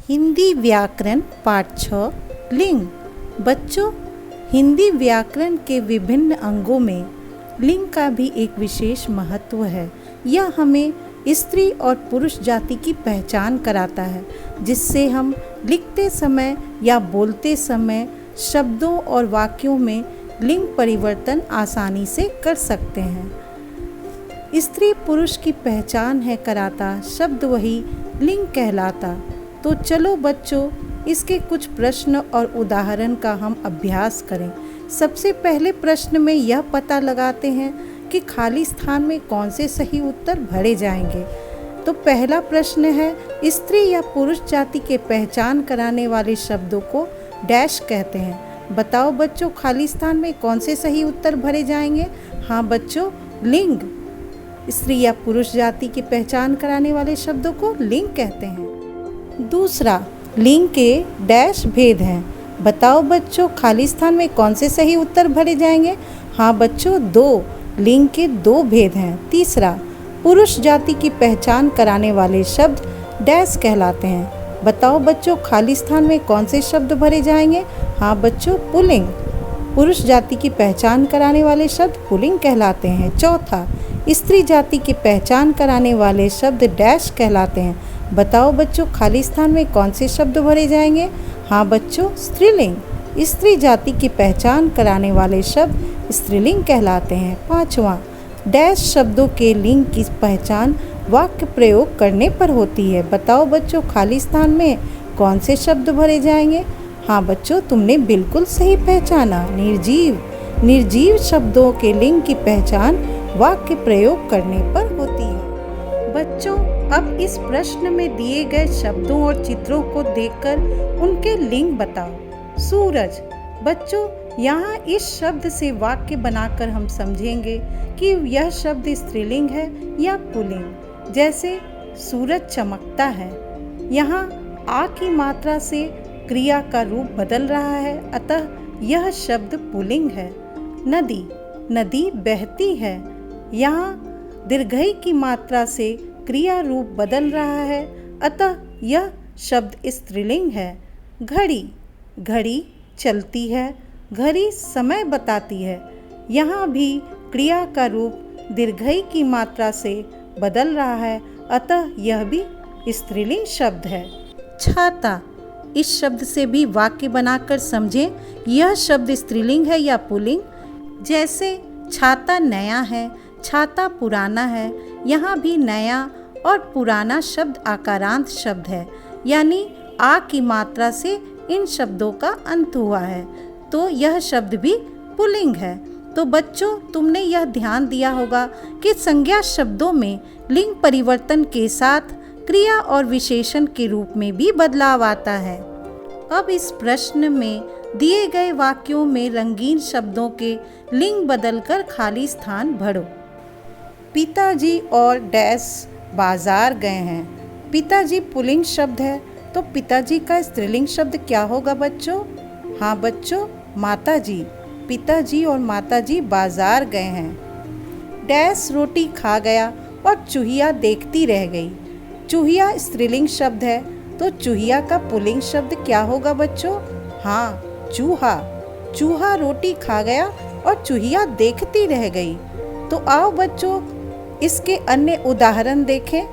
हिंदी व्याकरण पाठ 6 लिंग। बच्चों, हिंदी व्याकरण के विभिन्न अंगों में लिंग का भी एक विशेष महत्व है। यह हमें स्त्री और पुरुष जाति की पहचान कराता है, जिससे हम लिखते समय या बोलते समय शब्दों और वाक्यों में लिंग परिवर्तन आसानी से कर सकते हैं। स्त्री पुरुष की पहचान है कराता, शब्द वही लिंग कहलाता। तो चलो बच्चों, इसके कुछ प्रश्न और उदाहरण का हम अभ्यास करें। सबसे पहले प्रश्न में यह पता लगाते हैं कि खाली स्थान में कौन से सही उत्तर भरे जाएंगे। तो पहला प्रश्न है, स्त्री या पुरुष जाति के पहचान कराने वाले शब्दों को डैश कहते हैं। बताओ बच्चों, खाली स्थान में कौन से सही उत्तर भरे जाएंगे? हाँ बच्चों, लिंग। स्त्री या पुरुष जाति की पहचान कराने वाले शब्दों को लिंग कहते हैं। दूसरा, लिंग के डैश भेद हैं। बताओ बच्चों, खाली स्थान में कौन से सही उत्तर भरे जाएंगे? हाँ बच्चों, 2। लिंग के 2 भेद हैं। तीसरा, पुरुष जाति की पहचान कराने वाले शब्द डैश कहलाते हैं। बताओ बच्चों, खाली स्थान में कौन से शब्द भरे जाएंगे? हाँ बच्चों, पुल्लिंग। पुरुष जाति की पहचान कराने वाले शब्द पुल्लिंग कहलाते हैं। चौथा, स्त्री जाति की पहचान कराने वाले शब्द डैश कहलाते हैं। बताओ बच्चों, खाली स्थान में कौन से शब्द भरे जाएंगे? हाँ बच्चों, स्त्रीलिंग। स्त्री जाति की पहचान कराने वाले शब्द स्त्रीलिंग कहलाते हैं। पांचवा, डैश शब्दों के लिंग की पहचान वाक्य प्रयोग करने पर होती है। बताओ बच्चों, खाली स्थान में कौन से शब्द भरे जाएंगे? हाँ बच्चों, तुमने बिल्कुल सही पहचाना, निर्जीव। निर्जीव शब्दों के लिंग की पहचान वाक्य प्रयोग करने पर होती है। बच्चों, अब इस प्रश्न में दिए गए शब्दों और चित्रों को देखकर उनके लिंग बताओ। सूरज। बच्चों, यहाँ इस शब्द से वाक्य बनाकर हम समझेंगे कि यह शब्द स्त्रीलिंग है या पुल्लिंग। जैसे सूरज चमकता है, यहाँ आ की मात्रा से क्रिया का रूप बदल रहा है, अतः यह शब्द पुल्लिंग है। नदी। नदी बहती है, यहाँ दीर्घई की मात्रा से क्रिया रूप बदल रहा है, अतः यह शब्द स्त्रीलिंग है। घड़ी। घड़ी चलती है, घड़ी समय बताती है, यहाँ भी क्रिया का रूप दीर्घई की मात्रा से बदल रहा है, अतः यह भी स्त्रीलिंग शब्द है। छाता। इस शब्द से भी वाक्य बनाकर समझें यह शब्द स्त्रीलिंग है या पुल्लिंग। जैसे छाता नया है, छाता पुराना है, यहाँ भी नया और पुराना शब्द आकारांत शब्द है, यानी आ की मात्रा से इन शब्दों का अंत हुआ है, तो यह शब्द भी पुल्लिंग है। तो बच्चों, तुमने यह ध्यान दिया होगा कि संज्ञा शब्दों में लिंग परिवर्तन के साथ क्रिया और विशेषण के रूप में भी बदलाव आता है। अब इस प्रश्न में दिए गए वाक्यों में रंगीन शब्दों के लिंग बदलकर खाली स्थान भरो। पिताजी और डैश बाजार गए हैं। पिताजी पुल्लिंग शब्द है, तो पिताजी का स्त्रीलिंग शब्द क्या होगा बच्चों? हाँ बच्चों, माताजी। पिताजी और माताजी बाजार गए हैं। डैश रोटी खा गया और चूहिया देखती रह गई। चूहिया स्त्रीलिंग शब्द है, तो चूहिया का पुल्लिंग शब्द क्या होगा बच्चों? हाँ, चूहा। चूहा रोटी खा गया और चूहिया देखती रह गई। तो आओ बच्चों, इसके अन्य उदाहरण देखें।